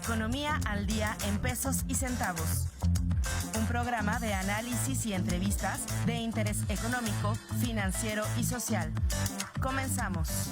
Economía al día en pesos y centavos. Un programa de análisis y entrevistas de interés económico, financiero y social. Comenzamos.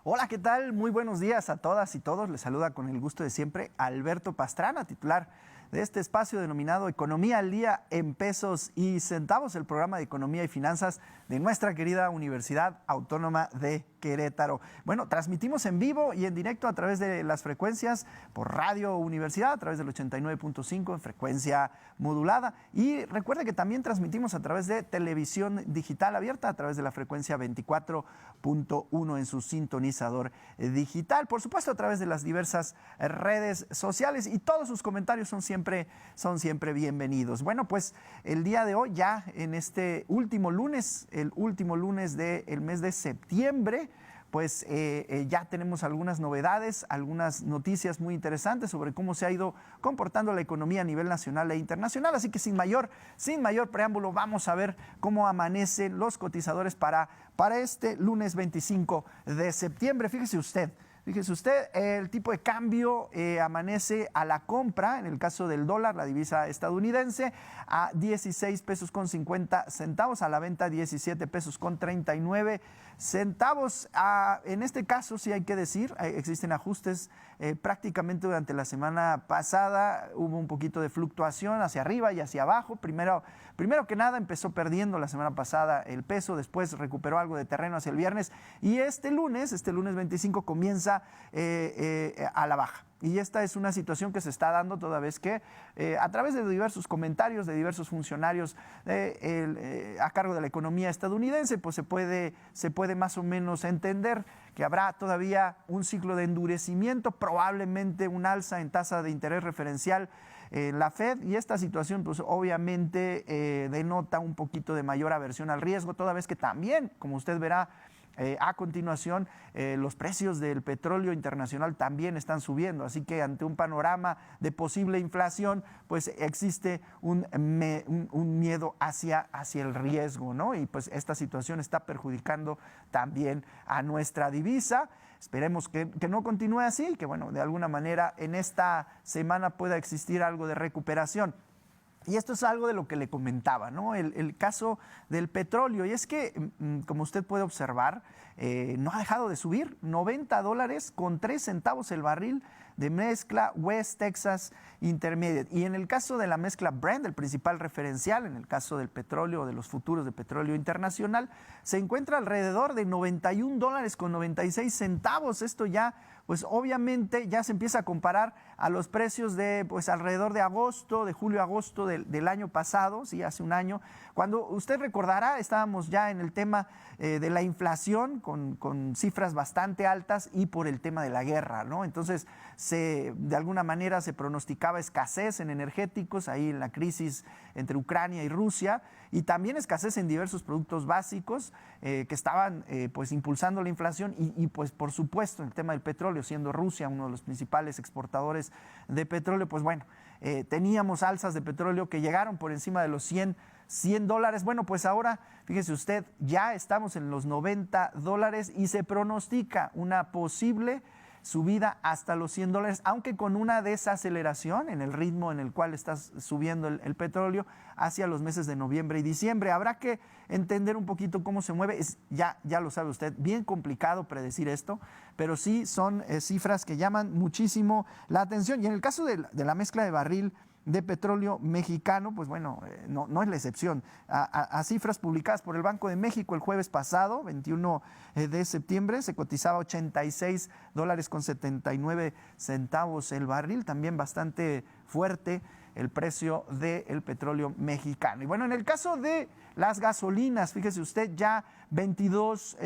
Hola, ¿qué tal? Muy buenos días a todas y todos. Les saluda con el gusto de siempre Alberto Pastrana, titular de este espacio denominado Economía al Día en Pesos y Centavos, el programa de economía y finanzas de nuestra querida Universidad Autónoma de Querétaro. Bueno, transmitimos en vivo y en directo a través de las frecuencias por Radio Universidad, a través del 89.5 en frecuencia modulada. Y recuerde que también transmitimos a través de televisión digital abierta, a través de la frecuencia 24.1 en su sintonizador digital. Por supuesto, a través de las diversas redes sociales, y todos sus comentarios son siempre bienvenidos. Bueno, pues el día de hoy, ya en este último lunes, el último lunes del mes de septiembre, pues ya tenemos algunas novedades, algunas noticias muy interesantes sobre cómo se ha ido comportando la economía a nivel nacional e internacional. Así que sin mayor preámbulo, vamos a ver cómo amanecen los cotizadores para este lunes 25 de septiembre. Fíjese usted, el tipo de cambio amanece a la compra, en el caso del dólar, la divisa estadounidense, a 16 pesos con 50 centavos, a la venta 17 pesos con 39 centavos. En este caso, sí hay que decir, existen ajustes prácticamente durante la semana pasada. Hubo un poquito de fluctuación hacia arriba y hacia abajo. Primero que nada empezó perdiendo la semana pasada el peso, después recuperó algo de terreno hacia el viernes, y este lunes 25 comienza a la baja. Y esta es una situación que se está dando toda vez que a través de diversos comentarios de diversos funcionarios a cargo de la economía estadounidense, pues se puede más o menos entender que habrá todavía un ciclo de endurecimiento, probablemente un alza en tasa de interés referencial en la Fed, y esta situación pues obviamente denota un poquito de mayor aversión al riesgo, toda vez que también, como usted verá a continuación, los precios del petróleo internacional también están subiendo, así que ante un panorama de posible inflación, pues existe un miedo hacia el riesgo, ¿no? Y pues esta situación está perjudicando también a nuestra divisa. Esperemos que no continúe así, que bueno, de alguna manera en esta semana pueda existir algo de recuperación. Y esto es algo de lo que le comentaba, ¿no? El caso del petróleo. Y es que, como usted puede observar, no ha dejado de subir. $90 con 3 centavos el barril de mezcla West Texas Intermediate. Y en el caso de la mezcla Brent, el principal referencial, en el caso del petróleo o de los futuros de petróleo internacional, se encuentra alrededor de $91 con 96 centavos. Esto ya, pues obviamente ya se empieza a comparar a los precios de pues alrededor de julio-agosto del año pasado, sí, hace un año, cuando usted recordará estábamos ya en el tema de la inflación con cifras bastante altas, y por el tema de la guerra, ¿no? Entonces de alguna manera se pronosticaba escasez en energéticos ahí en la crisis entre Ucrania y Rusia, y también escasez en diversos productos básicos que estaban pues impulsando la inflación, y pues por supuesto el tema del petróleo, siendo Rusia uno de los principales exportadores de petróleo, pues bueno, teníamos alzas de petróleo que llegaron por encima de los $100. Bueno, pues ahora, fíjese usted, ya estamos en los $90 y se pronostica una posible subida hasta los $100, aunque con una desaceleración en el ritmo en el cual está subiendo el petróleo hacia los meses de noviembre y diciembre. Habrá que entender un poquito cómo se mueve. Ya lo sabe usted, bien complicado predecir esto, pero sí son cifras que llaman muchísimo la atención. Y en el caso de la mezcla de barril de petróleo mexicano, pues bueno, no es la excepción. A cifras publicadas por el Banco de México el jueves pasado, 21 de septiembre, se cotizaba $86 con 79 centavos el barril, también bastante fuerte el precio del petróleo mexicano. Y bueno, en el caso de las gasolinas, fíjese usted, ya 22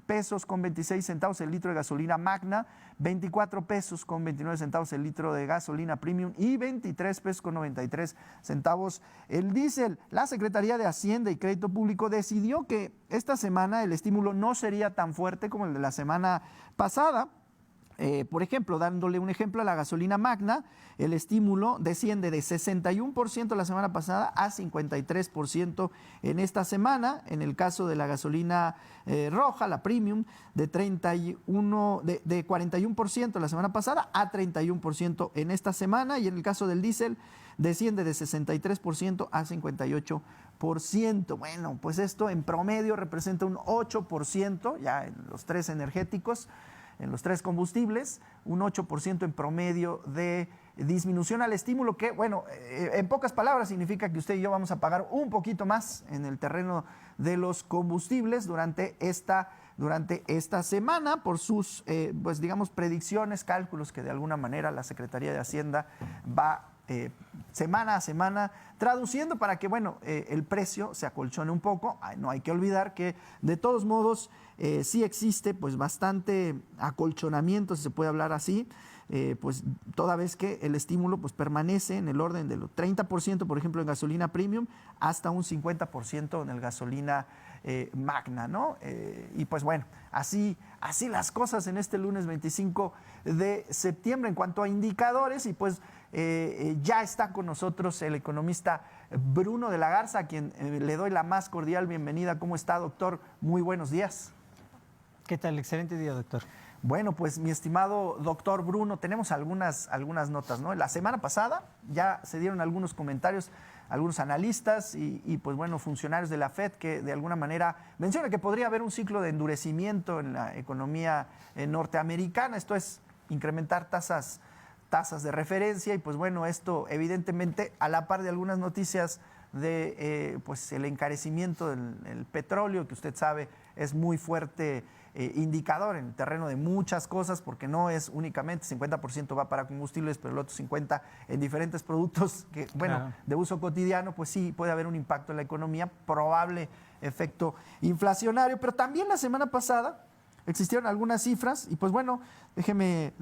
pesos con 26 centavos el litro de gasolina magna, 24 pesos con 29 centavos el litro de gasolina premium y 23 pesos con 93 centavos el diésel. La Secretaría de Hacienda y Crédito Público decidió que esta semana el estímulo no sería tan fuerte como el de la semana pasada. Por ejemplo, dándole un ejemplo a la gasolina magna, el estímulo desciende de 61% la semana pasada a 53% en esta semana. En el caso de la gasolina roja, la premium, de 41% la semana pasada a 31% en esta semana. Y en el caso del diésel, desciende de 63% a 58%. Bueno, pues esto en promedio representa un 8% ya en los tres energéticos, en los tres combustibles, un 8% en promedio de disminución al estímulo que, bueno, en pocas palabras significa que usted y yo vamos a pagar un poquito más en el terreno de los combustibles durante esta semana por sus, pues digamos, predicciones, cálculos que de alguna manera la Secretaría de Hacienda va semana a semana traduciendo para que, bueno, el precio se acolchone un poco. No hay que olvidar que de todos modos sí existe pues bastante acolchonamiento, si se puede hablar así, pues toda vez que el estímulo pues permanece en el orden del 30%, por ejemplo, en gasolina premium, hasta un 50% en el gasolina magna, ¿no? Y pues bueno, así las cosas en este lunes 25 de septiembre en cuanto a indicadores. Y pues ya está con nosotros el economista Bruno de la Garza, a quien le doy la más cordial bienvenida. ¿Cómo está, doctor? Muy buenos días. ¿Qué tal? Excelente día, doctor. Bueno, pues mi estimado doctor Bruno, tenemos algunas notas, ¿no? La semana pasada ya se dieron algunos comentarios, algunos analistas y pues bueno, funcionarios de la FED que de alguna manera mencionan que podría haber un ciclo de endurecimiento en la economía norteamericana. Esto es incrementar tasas de referencia y pues bueno, esto evidentemente a la par de algunas noticias de pues el encarecimiento del petróleo, que usted sabe es muy fuerte indicador en el terreno de muchas cosas, porque no es únicamente 50% va para combustibles, pero el otro 50% en diferentes productos que, bueno, claro, de uso cotidiano, pues sí puede haber un impacto en la economía, probable efecto inflacionario. Pero también la semana pasada existieron algunas cifras y pues bueno, déjeme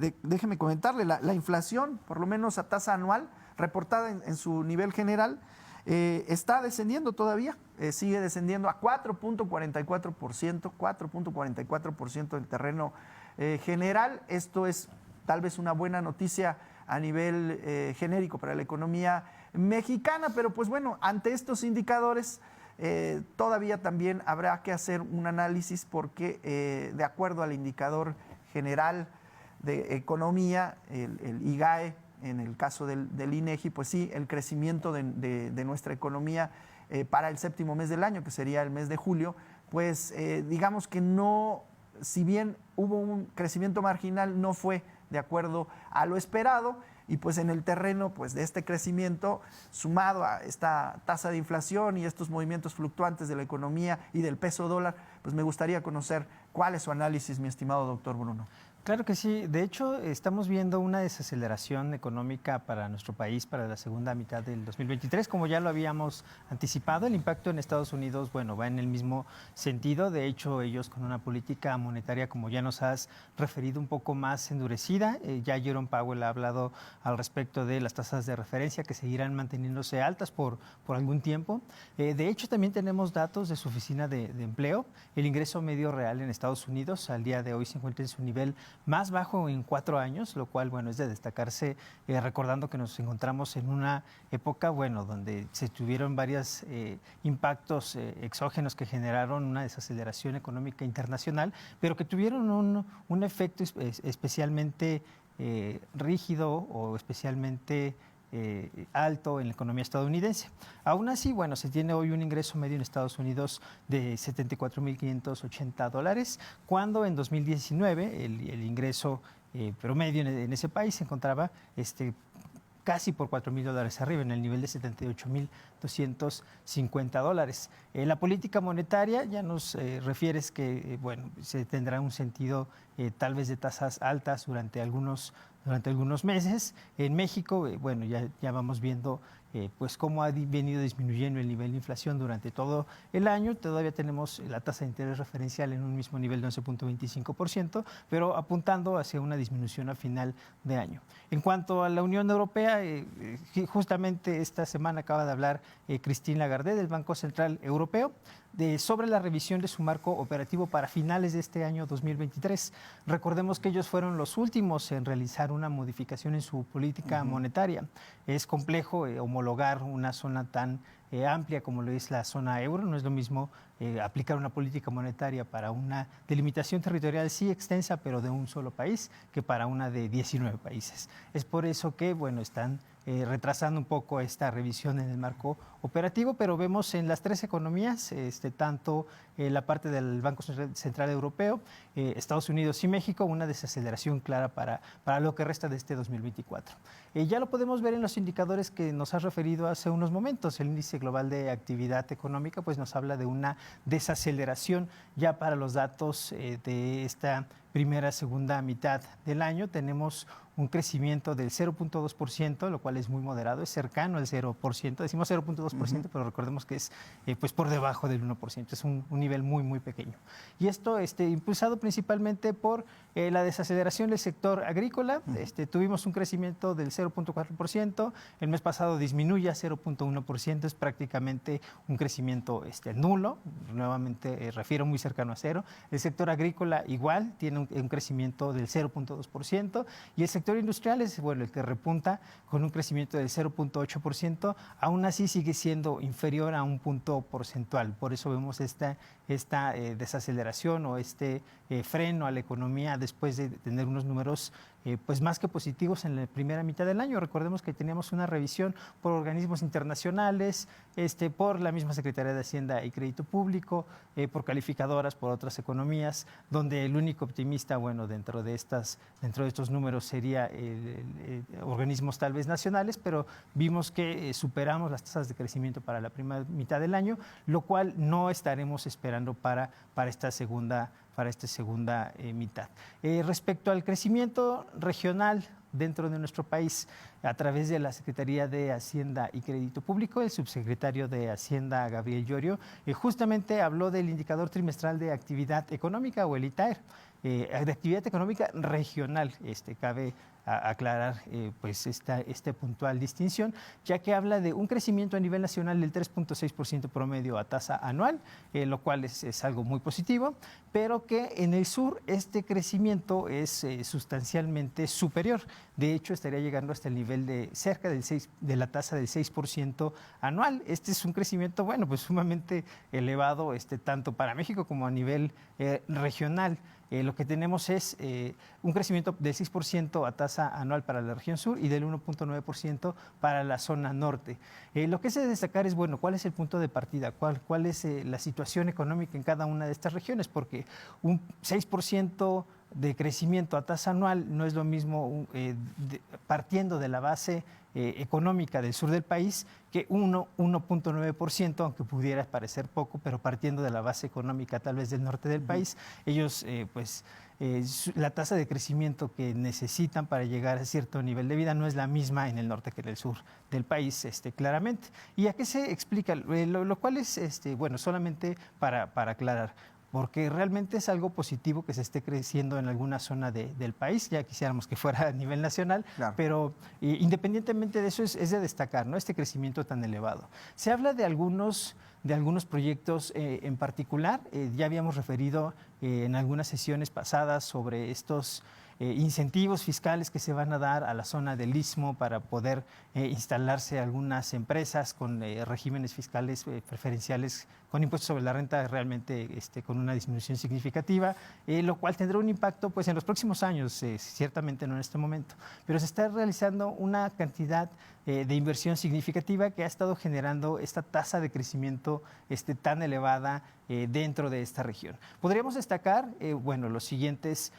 comentarle, la inflación, por lo menos a tasa anual, reportada en su nivel general, está descendiendo todavía, sigue descendiendo a 4.44% en el terreno general. Esto es tal vez una buena noticia a nivel genérico para la economía mexicana, pero pues bueno, ante estos indicadores todavía también habrá que hacer un análisis porque de acuerdo al indicador general de economía, el IGAE, en el caso del INEGI, pues sí, el crecimiento de nuestra economía para el séptimo mes del año, que sería el mes de julio, pues digamos que no, si bien hubo un crecimiento marginal, no fue de acuerdo a lo esperado. Y pues en el terreno pues de este crecimiento, sumado a esta tasa de inflación y estos movimientos fluctuantes de la economía y del peso dólar, pues me gustaría conocer cuál es su análisis, mi estimado doctor Bruno. Claro que sí. De hecho, estamos viendo una desaceleración económica para nuestro país para la segunda mitad del 2023. Como ya lo habíamos anticipado, el impacto en Estados Unidos, bueno, va en el mismo sentido. De hecho, ellos con una política monetaria, como ya nos has referido, un poco más endurecida. Ya Jerome Powell ha hablado al respecto de las tasas de referencia que seguirán manteniéndose altas por algún tiempo. De hecho, también tenemos datos de su oficina de empleo. El ingreso medio real en Estados Unidos al día de hoy se encuentra en su nivel más bajo en 4 años, lo cual, bueno, es de destacarse, recordando que nos encontramos en una época, bueno, donde se tuvieron varios impactos exógenos que generaron una desaceleración económica internacional, pero que tuvieron un efecto especialmente rígido o especialmente alto en la economía estadounidense. Aún así, bueno, se tiene hoy un ingreso medio en Estados Unidos de $74,580, cuando en 2019 el ingreso promedio en ese país se encontraba casi por $4,000 arriba, en el nivel de $78,250. La política monetaria ya nos refieres que bueno, se tendrá un sentido tal vez de tasas altas durante algunos meses. En México, bueno, ya vamos viendo pues cómo ha venido disminuyendo el nivel de inflación durante todo el año. Todavía tenemos la tasa de interés referencial en un mismo nivel de 11.25%, pero apuntando hacia una disminución a final de año. En cuanto a la Unión Europea, justamente esta semana acaba de hablar Christine Lagarde del Banco Central Europeo. sobre la revisión de su marco operativo para finales de este año 2023. Recordemos que ellos fueron los últimos en realizar una modificación en su política monetaria. Es complejo homologar una zona tan amplia como lo es la zona euro. No es lo mismo aplicar una política monetaria para una delimitación territorial sí extensa, pero de un solo país, que para una de 19 países. Es por eso que, bueno, están retrasando un poco esta revisión en el marco operativo, pero vemos en las tres economías, tanto la parte del Banco Central Europeo, Estados Unidos y México, una desaceleración clara para lo que resta de este 2024. Ya lo podemos ver en los indicadores que nos has referido hace unos momentos. El índice global de actividad económica pues nos habla de una desaceleración ya para los datos de esta segunda mitad del año. Tenemos un crecimiento del 0.2%, lo cual es muy moderado, es cercano al 0%. Decimos 0.2%, pero recordemos que es pues por debajo del 1%, es un nivel muy, muy pequeño. Y esto impulsado principalmente por la desaceleración del sector agrícola. Tuvimos un crecimiento del 0.4%, el mes pasado disminuye a 0.1%, es prácticamente un crecimiento nulo, nuevamente refiero muy cercano a cero. El sector agrícola igual, tiene un crecimiento del 0.2%, y el sector industrial es el que repunta con un crecimiento del 0.8%, aún así sigue siendo inferior a un punto porcentual. Por eso vemos esta desaceleración o freno a la economía después de tener unos números pues más que positivos en la primera mitad del año. Recordemos que teníamos una revisión por organismos internacionales, por la misma Secretaría de Hacienda y Crédito Público, por calificadoras, por otras economías, donde el único optimista, dentro de estos números sería organismos tal vez nacionales, pero vimos que superamos las tasas de crecimiento para la primera mitad del año, lo cual no estaremos esperando para esta segunda mitad. Respecto al crecimiento regional dentro de nuestro país, a través de la Secretaría de Hacienda y Crédito Público, el subsecretario de Hacienda, Gabriel Llorio, justamente habló del indicador trimestral de actividad económica, o el ITAER, de actividad económica regional. Cabe aclarar pues esta puntual distinción, ya que habla de un crecimiento a nivel nacional del 3.6% promedio a tasa anual, lo cual es algo muy positivo, pero que en el sur este crecimiento es sustancialmente superior. De hecho, estaría llegando hasta el nivel de cerca de la tasa del 6% anual. Este es un crecimiento, pues sumamente elevado, tanto para México como a nivel regional. Lo que tenemos es un crecimiento del 6% a tasa anual para la región sur y del 1.9% para la zona norte. Lo que es de destacar es, cuál es el punto de partida, cuál es la situación económica en cada una de estas regiones, porque un 6% de crecimiento a tasa anual no es lo mismo partiendo de la base económica del sur del país que 1.9%, aunque pudiera parecer poco, pero partiendo de la base económica tal vez del norte del país, ellos la tasa de crecimiento que necesitan para llegar a cierto nivel de vida no es la misma en el norte que en el sur del país, claramente. ¿Y a qué se explica? Lo cual es, solamente para aclarar, porque realmente es algo positivo que se esté creciendo en alguna zona del país. Ya quisiéramos que fuera a nivel nacional, claro. Pero independientemente de eso es de destacar, ¿no?, este crecimiento tan elevado. Se habla de algunos proyectos en particular. Ya habíamos referido en algunas sesiones pasadas sobre estos incentivos fiscales que se van a dar a la zona del Istmo para poder instalarse algunas empresas con regímenes fiscales preferenciales, con impuestos sobre la renta realmente con una disminución significativa, lo cual tendrá un impacto pues en los próximos años, ciertamente no en este momento, pero se está realizando una cantidad de inversión significativa que ha estado generando esta tasa de crecimiento tan elevada dentro de esta región. Podríamos destacar los siguientes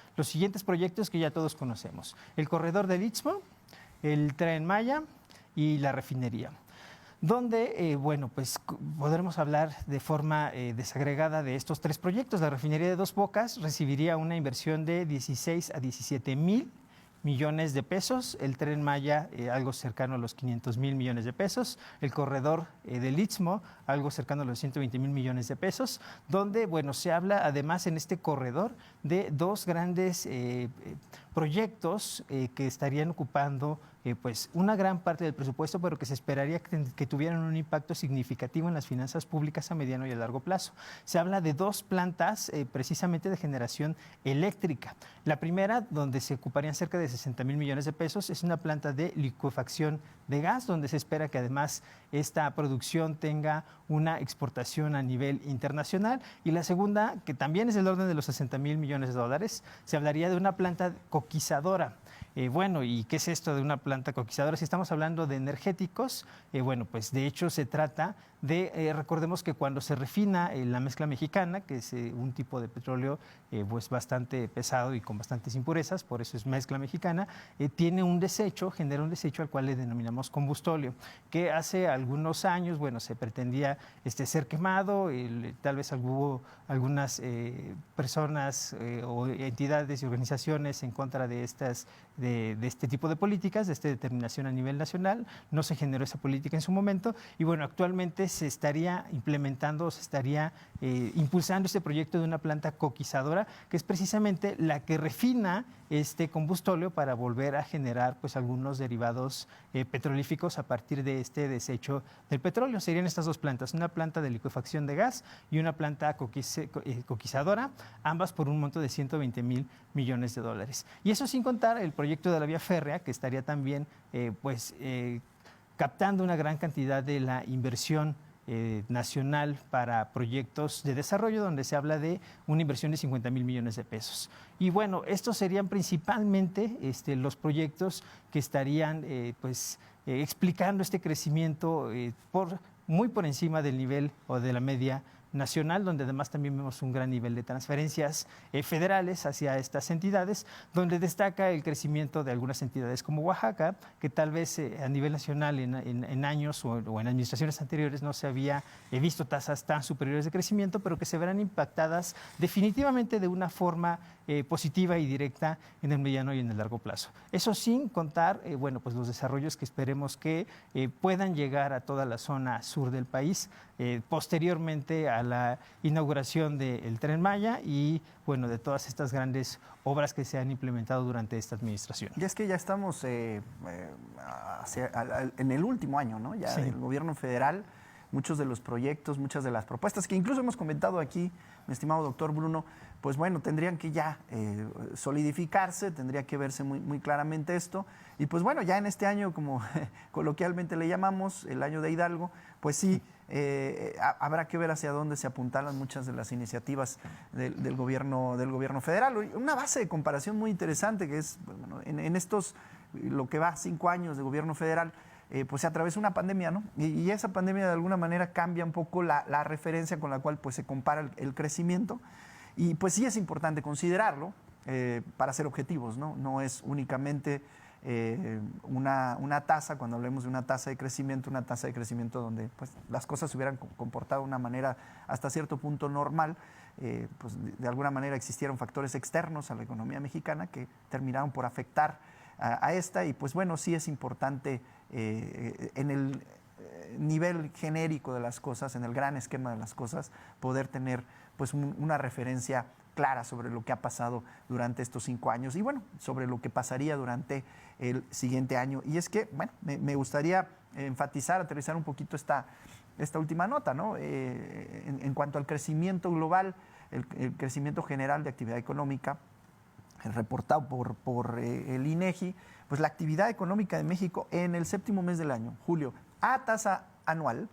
proyectos que ya todos conocemos: el corredor del Istmo, el Tren Maya y la refinería, donde pues podremos hablar de forma desagregada de estos tres proyectos. La refinería de Dos Bocas recibiría una inversión de 16 a 17 mil millones de pesos, el Tren Maya algo cercano a los 500 mil millones de pesos, el corredor del Istmo algo cercano a los 120 mil millones de pesos, donde se habla además en este corredor de dos grandes proyectos que estarían ocupando pues una gran parte del presupuesto, pero que se esperaría que tuvieran un impacto significativo en las finanzas públicas a mediano y a largo plazo. Se habla de 2 plantas precisamente de generación eléctrica. La primera, donde se ocuparían cerca de 60,000 millones de pesos, es una planta de licuefacción de gas, donde se espera que además esta producción tenga una exportación a nivel internacional. Y la segunda, que también es del orden de los 60,000 millones de dólares, se hablaría de una planta coquizadora. Bueno, ¿y qué es esto de una planta coquizadora? Si estamos hablando de energéticos, bueno, pues de hecho se trata de, recordemos que cuando se refina la mezcla mexicana, que es un tipo de petróleo pues bastante pesado y con bastantes impurezas, por eso es mezcla mexicana, tiene un desecho, genera un desecho al cual le denominamos combustóleo, que hace algunos años, bueno, se pretendía ser quemado, tal vez hubo algunas personas o entidades y organizaciones en contra de este tipo de políticas, de esta determinación a nivel nacional. No se generó esa política en su momento y bueno, actualmente se estaría implementando, se estaría impulsando este proyecto de una planta coquizadora, que es precisamente la que refina este combustóleo para volver a generar pues algunos derivados petrolíficos a partir de este desecho del petróleo. Serían estas 2 plantas, una planta de licuefacción de gas y una planta coquizadora, ambas por un monto de 120,000 millones de dólares. Y eso sin contar el proyecto de la vía férrea, que estaría también captando una gran cantidad de la inversión nacional para proyectos de desarrollo, donde se habla de una inversión de 50,000 millones de pesos. Y bueno, estos serían principalmente los proyectos que estarían explicando este crecimiento muy por encima del nivel o de la media nacional, donde además también vemos un gran nivel de transferencias federales hacia estas entidades, donde destaca el crecimiento de algunas entidades como Oaxaca, que tal vez a nivel nacional en años o en administraciones anteriores no se había visto tasas tan superiores de crecimiento, pero que se verán impactadas definitivamente de una forma positiva y directa en el mediano y en el largo plazo. Eso sin contar pues los desarrollos que esperemos que puedan llegar a toda la zona sur del país, posteriormente a la inauguración del Tren Maya y bueno, de todas estas grandes obras que se han implementado durante esta administración. Y es que ya estamos en el último año, ¿no? Ya el gobierno federal, muchos de los proyectos, muchas de las propuestas que incluso hemos comentado aquí, mi estimado doctor Bruno, pues bueno, tendrían que ya solidificarse, tendría que verse muy, muy claramente esto. Y pues bueno, ya en este año, como coloquialmente le llamamos, el año de Hidalgo, pues sí, habrá que ver hacia dónde se apuntalan muchas de las iniciativas del gobierno federal. Una base de comparación muy interesante que es, bueno, en estos, lo que va 5 años de gobierno federal, pues se atravesó una pandemia, ¿no? Y esa pandemia de alguna manera cambia un poco la referencia con la cual pues se compara el crecimiento. Y pues sí es importante considerarlo para ser objetivos, ¿no? No es únicamente una tasa, cuando hablemos de una tasa de crecimiento donde pues, las cosas se hubieran comportado de una manera hasta cierto punto normal, pues de alguna manera existieron factores externos a la economía mexicana que terminaron por afectar a esta y pues bueno, sí es importante en el nivel genérico de las cosas, en el gran esquema de las cosas, poder tener pues una referencia clara sobre lo que ha pasado durante estos 5 años y bueno, sobre lo que pasaría durante el siguiente año. Y es que, bueno, me gustaría enfatizar, aterrizar un poquito esta última nota, ¿no? En cuanto al crecimiento global, el crecimiento general de actividad económica, reportado por el INEGI, pues la actividad económica de México en el 7º mes del año, julio, a tasa anual,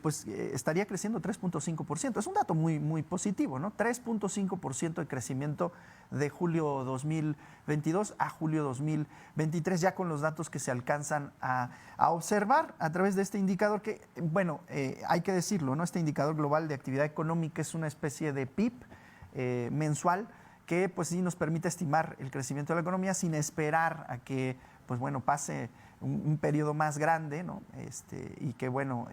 pues estaría creciendo 3.5%. Es un dato muy, muy positivo, ¿no? 3.5% de crecimiento de julio 2022 a julio 2023, ya con los datos que se alcanzan a observar a través de este indicador que, bueno, hay que decirlo, ¿no? Este indicador global de actividad económica es una especie de PIB mensual que pues sí nos permite estimar el crecimiento de la economía sin esperar a que pues bueno pase un periodo más grande, ¿no? Y que bueno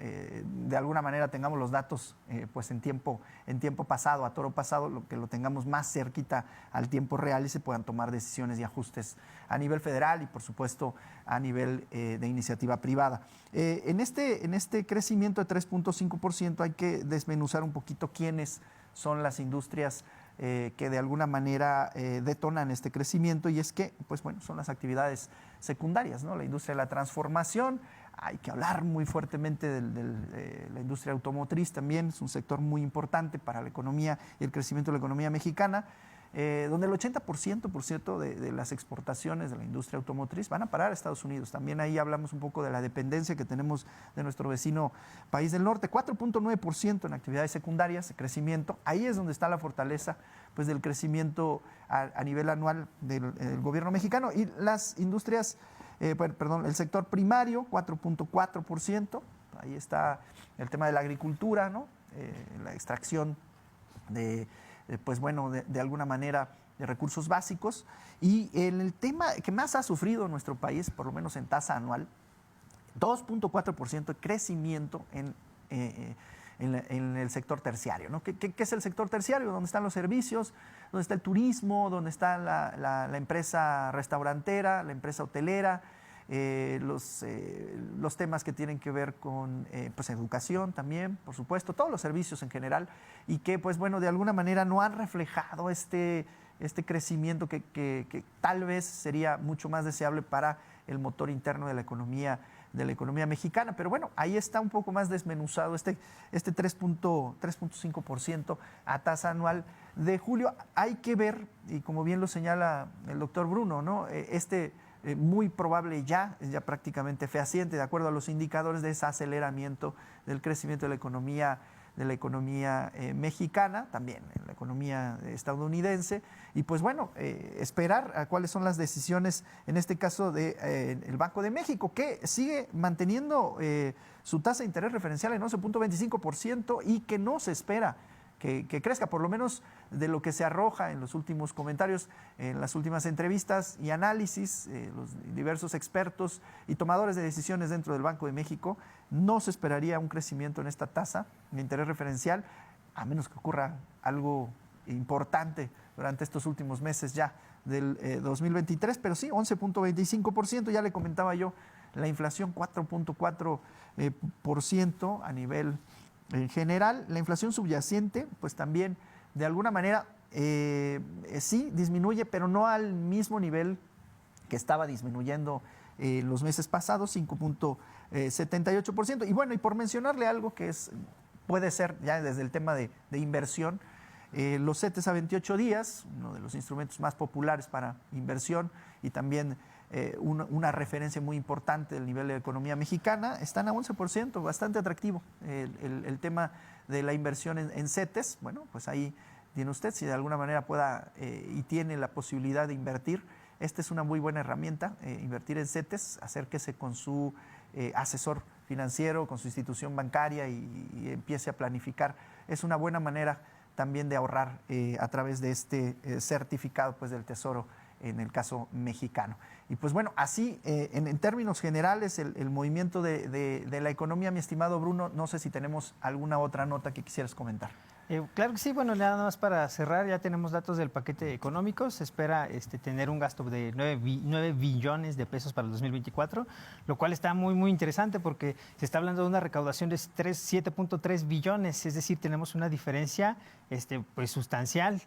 de alguna manera tengamos los datos pues en tiempo pasado, a toro pasado, que lo tengamos más cerquita al tiempo real y se puedan tomar decisiones y ajustes a nivel federal y por supuesto a nivel de iniciativa privada. En este crecimiento de 3.5% hay que desmenuzar un poquito quiénes son las industrias que de alguna manera detonan este crecimiento, y es que, pues bueno, son las actividades secundarias, ¿no? La industria de la transformación, hay que hablar muy fuertemente de la industria automotriz también, es un sector muy importante para la economía y el crecimiento de la economía mexicana, donde el 80% por cierto, de las exportaciones de la industria automotriz van a parar a Estados Unidos. También ahí hablamos un poco de la dependencia que tenemos de nuestro vecino país del norte. 4.9% en actividades secundarias de crecimiento. Ahí es donde está la fortaleza, pues, del crecimiento a nivel anual del gobierno mexicano. Y las industrias, el sector primario, 4.4%. Ahí está el tema de la agricultura, ¿no? La extracción de alguna manera, de recursos básicos. Y el tema que más ha sufrido nuestro país, por lo menos en tasa anual, 2.4% de crecimiento en el sector terciario, ¿no? ¿Qué es el sector terciario? Donde están los servicios, donde está el turismo, donde está la empresa restaurantera, la empresa hotelera, los temas que tienen que ver con pues educación también, por supuesto, todos los servicios en general, y que, pues bueno, de alguna manera no han reflejado este crecimiento que tal vez sería mucho más deseable para el motor interno de la economía mexicana. Pero bueno, ahí está un poco más desmenuzado este 3.5% a tasa anual de julio. Hay que ver, y como bien lo señala el doctor Bruno, ¿no? Muy probable ya prácticamente fehaciente, de acuerdo a los indicadores, de desaceleramiento del crecimiento de la economía mexicana, también en la economía estadounidense. Y pues bueno, esperar a cuáles son las decisiones, en este caso del Banco de México, que sigue manteniendo su tasa de interés referencial en 11.25% y que no se espera que crezca, por lo menos de lo que se arroja en los últimos comentarios, en las últimas entrevistas y análisis, los diversos expertos y tomadores de decisiones dentro del Banco de México. No se esperaría un crecimiento en esta tasa de interés referencial, a menos que ocurra algo importante durante estos últimos meses ya del 2023, pero sí, 11.25%, ya le comentaba yo, la inflación 4.4% a nivel en general. La inflación subyacente, pues también de alguna manera sí disminuye, pero no al mismo nivel que estaba disminuyendo los meses pasados, 5.78%. Y bueno, y por mencionarle algo que puede ser ya desde el tema de inversión, los CETES a 28 días, uno de los instrumentos más populares para inversión y también una referencia muy importante del nivel de la economía mexicana, están a 11%, bastante atractivo el tema de la inversión en CETES. Bueno, pues ahí tiene usted, si de alguna manera pueda y tiene la posibilidad de invertir, esta es una muy buena herramienta, invertir en CETES, acérquese con su asesor financiero, con su institución bancaria y empiece a planificar. Es una buena manera también de ahorrar a través de este certificado, pues, del Tesoro en el caso mexicano. Y pues bueno, así en términos generales el movimiento de la economía, mi estimado Bruno. No sé si tenemos alguna otra nota que quisieras comentar. Claro que sí, bueno, nada más para cerrar, ya tenemos datos del paquete económico. Se espera tener un gasto de 9 billones de pesos para el 2024, lo cual está muy, muy interesante porque se está hablando de una recaudación de 7.3 billones, es decir, tenemos una diferencia pues sustancial.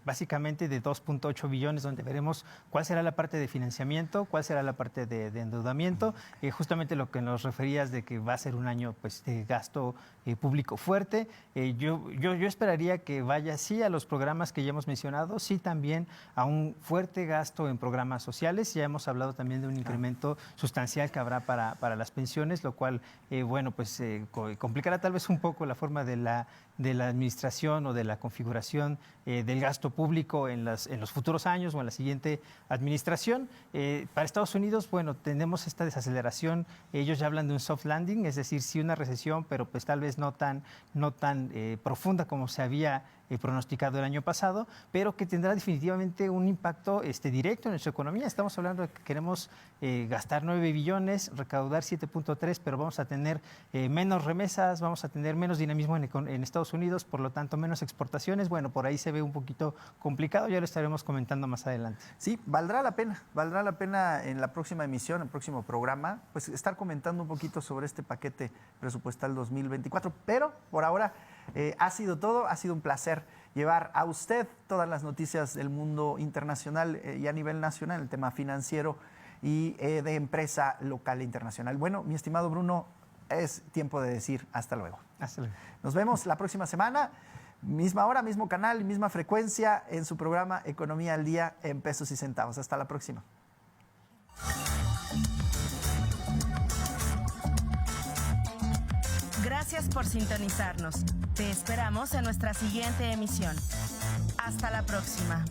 Básicamente de 2.8 billones, donde veremos cuál será la parte de financiamiento, cuál será la parte de endeudamiento, justamente lo que nos referías de que va a ser un año, pues, de gasto público fuerte. Yo esperaría que vaya sí a los programas que ya hemos mencionado, sí también a un fuerte gasto en programas sociales. Ya hemos hablado también de un incremento sustancial que habrá para las pensiones, lo cual, pues complicará tal vez un poco la forma de la administración o de la configuración del gasto público en los futuros años o en la siguiente administración. Para Estados Unidos, bueno, tenemos esta desaceleración. Ellos ya hablan de un soft landing, es decir, sí una recesión, pero pues tal vez no tan profunda como se había pronosticado el año pasado, pero que tendrá definitivamente un impacto directo en nuestra economía. Estamos hablando de que queremos gastar 9 billones, recaudar 7.3, pero vamos a tener menos remesas, vamos a tener menos dinamismo en Estados Unidos, por lo tanto menos exportaciones. Bueno, por ahí se ve un poquito complicado, ya lo estaremos comentando más adelante. Sí, valdrá la pena en la próxima emisión, el próximo programa, pues estar comentando un poquito sobre este paquete presupuestal 2024, pero por ahora Ha sido todo, ha sido un placer llevar a usted todas las noticias del mundo internacional y a nivel nacional, el tema financiero y de empresa local e internacional. Bueno, mi estimado Bruno, es tiempo de decir hasta luego. Hasta luego. Nos vemos la próxima semana, misma hora, mismo canal, misma frecuencia en su programa Economía al Día en Pesos y Centavos. Hasta la próxima. Gracias por sintonizarnos. Te esperamos en nuestra siguiente emisión. Hasta la próxima.